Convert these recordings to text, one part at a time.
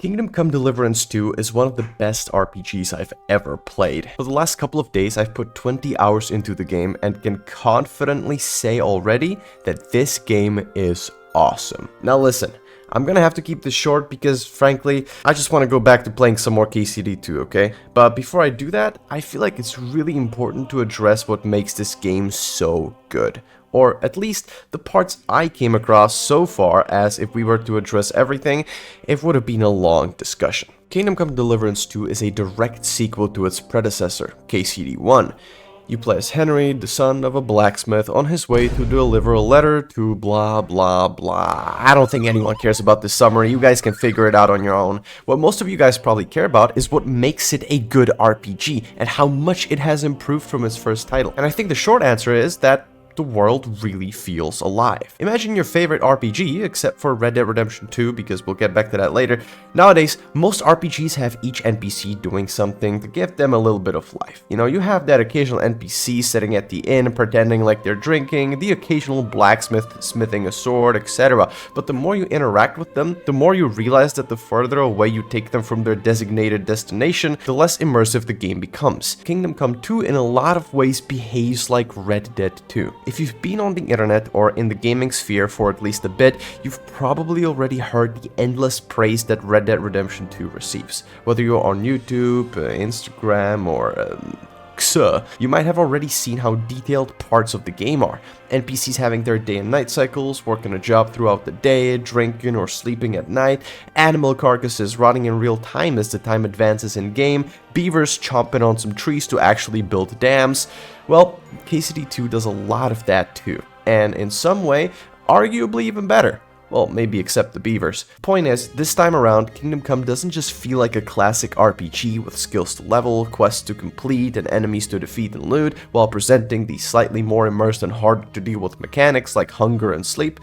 Kingdom Come Deliverance 2 is one of the best RPGs I've ever played. For the last couple of days, I've put 20 hours into the game and can confidently say already that this game is awesome. Now listen, I'm gonna have to keep this short because, frankly, I just want to go back to playing some more KCD2, okay? But before I do that, I feel like it's really important to address what makes this game so good. Or at least the parts I came across so far, as if we were to address everything, it would have been a long discussion. Kingdom Come Deliverance 2 is a direct sequel to its predecessor, KCD1. You play as Henry, the son of a blacksmith, on his way to deliver a letter to blah blah blah. I don't think anyone cares about this summary, you guys can figure it out on your own. What most of you guys probably care about is what makes it a good RPG, and how much it has improved from its first title. And I think the short answer is that the world really feels alive. Imagine your favorite RPG, except for Red Dead Redemption 2, because we'll get back to that later. Nowadays, most RPGs have each NPC doing something to give them a little bit of life. You know, you have that occasional NPC sitting at the inn pretending like they're drinking, the occasional blacksmith smithing a sword, etc. But the more you interact with them, the more you realize that the further away you take them from their designated destination, the less immersive the game becomes. Kingdom Come 2 in a lot of ways behaves like Red Dead 2. If you've been on the internet or in the gaming sphere for at least a bit, you've probably already heard the endless praise that Red Dead Redemption 2 receives. Whether you're on YouTube, Instagram, or you might have already seen how detailed parts of the game are. NPCs having their day and night cycles, working a job throughout the day, drinking or sleeping at night, animal carcasses rotting in real time as the time advances in game, beavers chomping on some trees to actually build dams. Well, KCD2 does a lot of that too, and in some way, arguably even better. Well, maybe except the beavers. Point is, this time around, Kingdom Come doesn't just feel like a classic RPG with skills to level, quests to complete, and enemies to defeat and loot, while presenting the slightly more immersed and hard to deal with mechanics like hunger and sleep.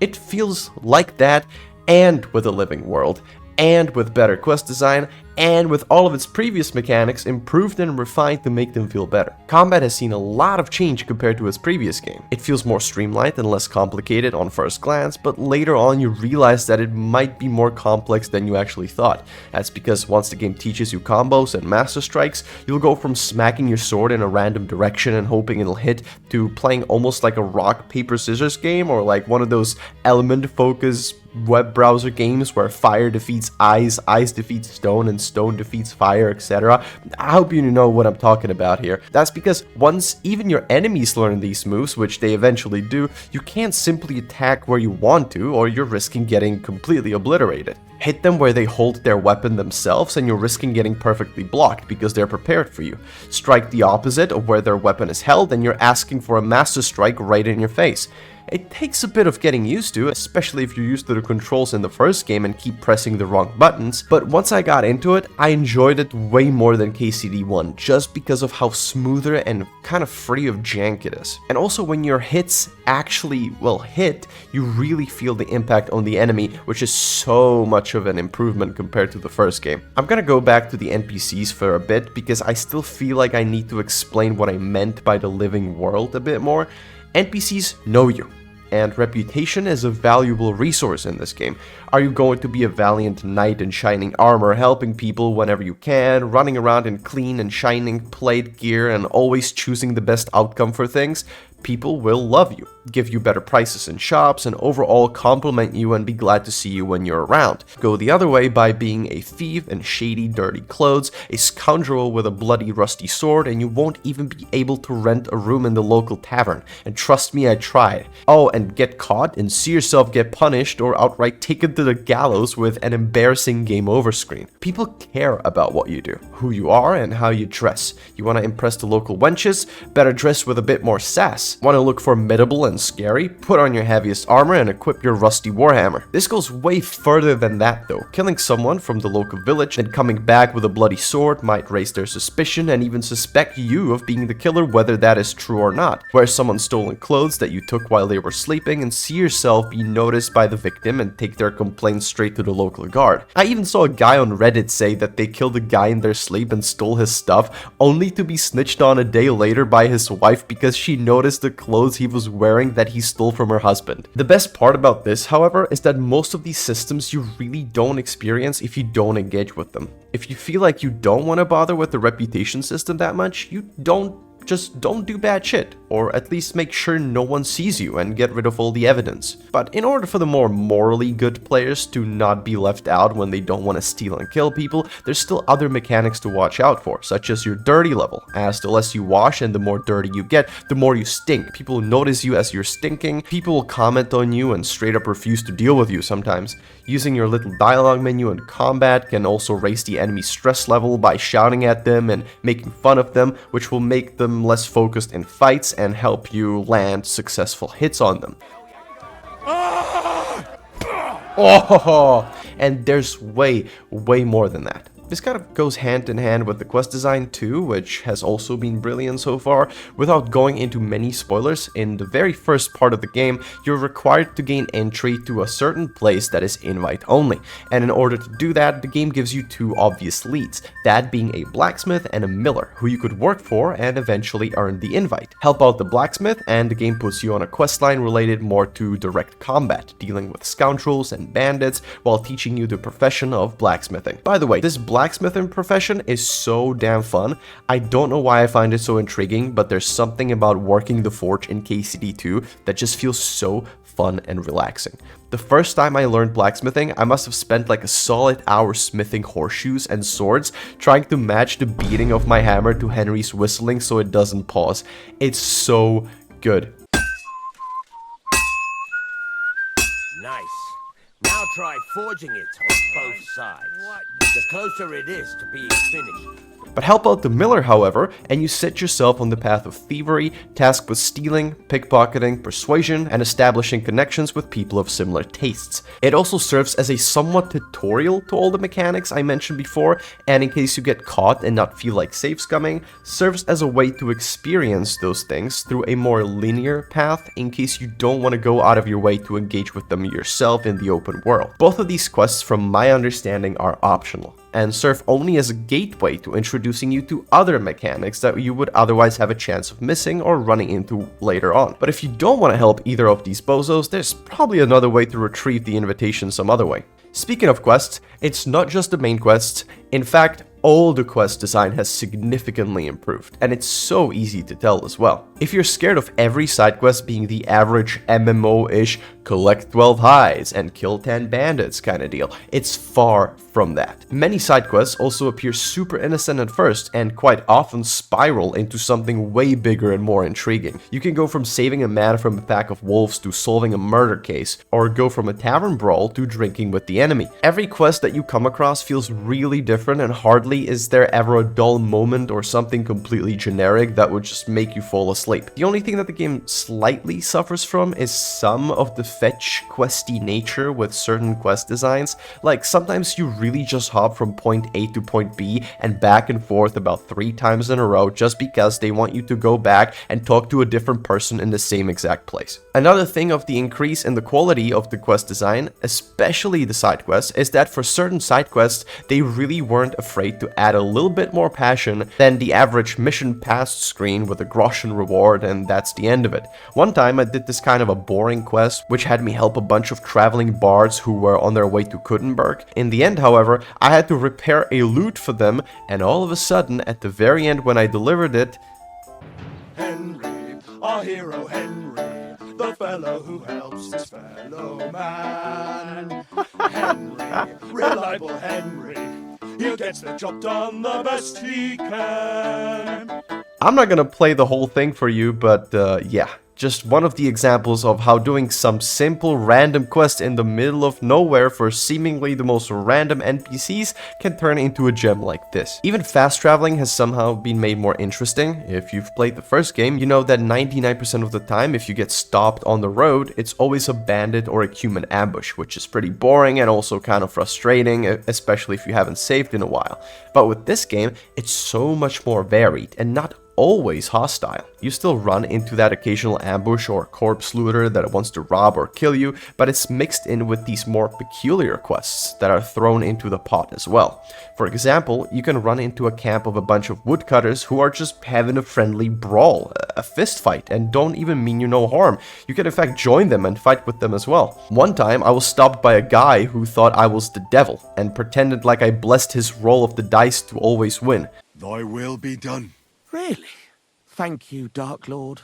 It feels like that, and with a living world, and with better quest design, and with all of its previous mechanics improved and refined to make them feel better. Combat has seen a lot of change compared to its previous game. It feels more streamlined and less complicated on first glance, but later on you realize that it might be more complex than you actually thought. That's because once the game teaches you combos and master strikes, you'll go from smacking your sword in a random direction and hoping it'll hit, to playing almost like a rock, paper, scissors game, or like one of those element-focused web browser games where fire defeats ice, ice defeats stone, and stone defeats fire, etc. I hope you know what I'm talking about here. That's because once even your enemies learn these moves, which they eventually do, you can't simply attack where you want to, or you're risking getting completely obliterated. Hit them where they hold their weapon themselves and you're risking getting perfectly blocked because they're prepared for you. Strike the opposite of where their weapon is held and you're asking for a master strike right in your face. It takes a bit of getting used to, especially if you're used to the controls in the first game and keep pressing the wrong buttons, but once I got into it, I enjoyed it way more than KCD1, just because of how smoother and kind of free of jank it is. And also when your hits actually, well, hit, you really feel the impact on the enemy, which is so much of an improvement compared to the first game. I'm gonna go back to the NPCs for a bit, because I still feel like I need to explain what I meant by the living world a bit more. NPCs know you, and reputation is a valuable resource in this game. Are you going to be a valiant knight in shining armor, helping people whenever you can, running around in clean and shining plate gear, and always choosing the best outcome for things? People will love you, give you better prices in shops, and overall compliment you and be glad to see you when you're around. Go the other way by being a thief in shady, dirty clothes, a scoundrel with a bloody, rusty sword, and you won't even be able to rent a room in the local tavern. And trust me, I tried. Oh, and get caught and see yourself get punished or outright taken to the gallows with an embarrassing game over screen. People care about what you do, who you are, and how you dress. You want to impress the local wenches? Better dress with a bit more sass. Want to look formidable and scary? Put on your heaviest armor and equip your rusty warhammer. This goes way further than that though. Killing someone from the local village and coming back with a bloody sword might raise their suspicion and even suspect you of being the killer, whether that is true or not. Wear someone's stolen clothes that you took while they were sleeping and see yourself be noticed by the victim and take their complaints straight to the local guard. I even saw a guy on Reddit say that they killed a guy in their sleep and stole his stuff, only to be snitched on a day later by his wife because she noticed the clothes he was wearing that he stole from her husband. The best part about this, however, is that most of these systems you really don't experience if you don't engage with them. If you feel like you don't want to bother with the reputation system that much, you just don't do bad shit, or at least make sure no one sees you and get rid of all the evidence. But in order for the more morally good players to not be left out when they don't want to steal and kill people, there's still other mechanics to watch out for, such as your dirty level, as the less you wash and the more dirty you get, the more you stink. People notice you as you're stinking, people will comment on you and straight up refuse to deal with you sometimes. Using your little dialogue menu in combat can also raise the enemy's stress level by shouting at them and making fun of them, which will make them less focused in fights and help you land successful hits on them. Oh, and there's way more than that. This kind of goes hand in hand with the quest design too, which has also been brilliant so far. Without going into many spoilers, in the very first part of the game, you're required to gain entry to a certain place that is invite only. And in order to do that, the game gives you two obvious leads, that being a blacksmith and a miller, who you could work for and eventually earn the invite. Help out the blacksmith and the game puts you on a questline related more to direct combat, dealing with scoundrels and bandits while teaching you the profession of blacksmithing. By the way, this blacksmithing profession is so damn fun. I don't know why I find it so intriguing, but there's something about working the forge in KCD2 that just feels so fun and relaxing. The first time I learned blacksmithing, I must have spent like a solid hour smithing horseshoes and swords, trying to match the beating of my hammer to Henry's whistling so it doesn't pause. It's so good. Nice. Now try forging it on both sides. The closer it is to being finished. But help out the miller, however, and you set yourself on the path of thievery, tasked with stealing, pickpocketing, persuasion, and establishing connections with people of similar tastes. It also serves as a somewhat tutorial to all the mechanics I mentioned before, and in case you get caught and not feel like save scumming, serves as a way to experience those things through a more linear path in case you don't want to go out of your way to engage with them yourself in the open world. Both of these quests, from my understanding, are optional and serve only as a gateway to introducing you to other mechanics that you would otherwise have a chance of missing or running into later on. But if you don't want to help either of these bozos, there's probably another way to retrieve the invitation some other way. Speaking of quests, it's not just the main quests. In fact, all the quest design has significantly improved, and it's so easy to tell as well. If you're scared of every side quest being the average MMO-ish collect 12 highs and kill 10 bandits kind of deal, it's far from that. Many side quests also appear super innocent at first and quite often spiral into something way bigger and more intriguing. You can go from saving a man from a pack of wolves to solving a murder case, or go from a tavern brawl to drinking with the enemy. Every quest that you come across feels really different, and hardly is there ever a dull moment or something completely generic that would just make you fall asleep. The only thing that the game slightly suffers from is some of the fetch questy nature with certain quest designs. Like, sometimes you really just hop from point A to point B and back and forth about 3 times in a row just because they want you to go back and talk to a different person in the same exact place. Another thing of the increase in the quality of the quest design, especially the side quests, is that for certain side quests, they really weren't afraid to add a little bit more passion than the average mission passed screen with a groschen reward, and that's the end of it. One time I did this kind of a boring quest which had me help a bunch of traveling bards who were on their way to Kuttenberg. In the end, however, I had to repair a lute for them, and all of a sudden at the very end when I delivered it, Henry, our hero Henry, the fellow who helps his fellow man. Henry, reliable Henry, he gets the job done the best he can. I'm not gonna play the whole thing for you, but yeah. Just one of the examples of how doing some simple random quest in the middle of nowhere for seemingly the most random NPCs can turn into a gem like this. Even fast traveling has somehow been made more interesting. If you've played the first game, you know that 99% of the time if you get stopped on the road, it's always a bandit or a human ambush, which is pretty boring and also kind of frustrating, especially if you haven't saved in a while. But with this game, it's so much more varied, and not always hostile. You still run into that occasional ambush or corpse looter that wants to rob or kill you, but it's mixed in with these more peculiar quests that are thrown into the pot as well. For example, you can run into a camp of a bunch of woodcutters who are just having a friendly brawl, a fist fight, and don't even mean you no harm. You can in fact join them and fight with them as well. One time I was stopped by a guy who thought I was the devil and pretended like I blessed his roll of the dice to always win. Thy will be done. Really? Thank you, Dark Lord.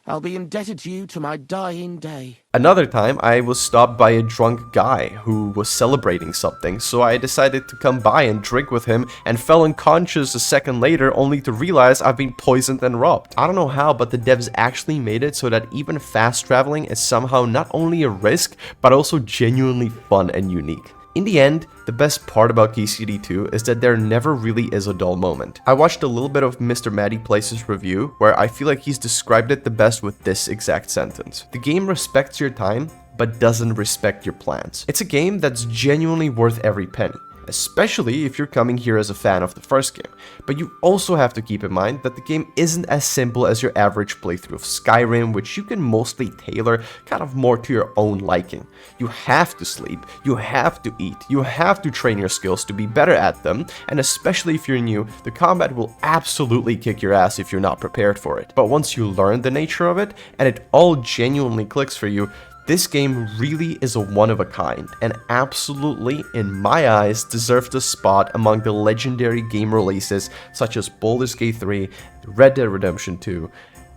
I'll be indebted to you to my dying day. Another time, I was stopped by a drunk guy who was celebrating something, so I decided to come by and drink with him and fell unconscious a second later only to realize I've been poisoned and robbed. I don't know how, but the devs actually made it so that even fast traveling is somehow not only a risk, but also genuinely fun and unique. In the end, the best part about KCD2 is that there never really is a dull moment. I watched a little bit of Mr. Matty Place's review, where I feel like he's described it the best with this exact sentence. The game respects your time, but doesn't respect your plans. It's a game that's genuinely worth every penny, especially if you're coming here as a fan of the first game. But you also have to keep in mind that the game isn't as simple as your average playthrough of Skyrim, which you can mostly tailor kind of more to your own liking. You have to sleep, you have to eat, you have to train your skills to be better at them, and especially if you're new, the combat will absolutely kick your ass if you're not prepared for it. But once you learn the nature of it, and it all genuinely clicks for you, this game really is a one-of-a-kind, and absolutely, in my eyes, deserves a spot among the legendary game releases such as Baldur's Gate 3, Red Dead Redemption 2,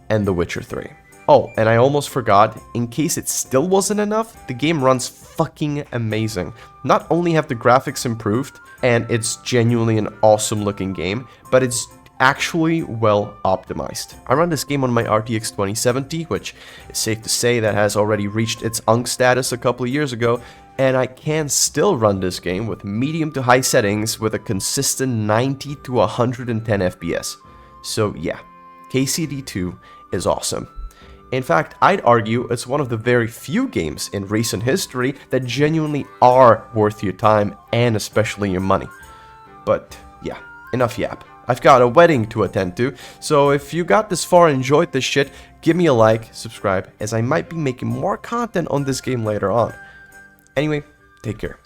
and The Witcher 3. Oh, and I almost forgot, in case it still wasn't enough, the game runs fucking amazing. Not only have the graphics improved, and it's genuinely an awesome looking game, but it's actually well optimized. I run this game on my RTX 2070, which is safe to say that has already reached its UNC status a couple of years ago, and I can still run this game with medium to high settings with a consistent 90 to 110 FPS. So yeah, KCD2 is awesome. In fact, I'd argue it's one of the very few games in recent history that genuinely are worth your time and especially your money. But yeah, enough yap. I've got a wedding to attend to, so if you got this far and enjoyed this shit, give me a like, subscribe, as I might be making more content on this game later on. Anyway, take care.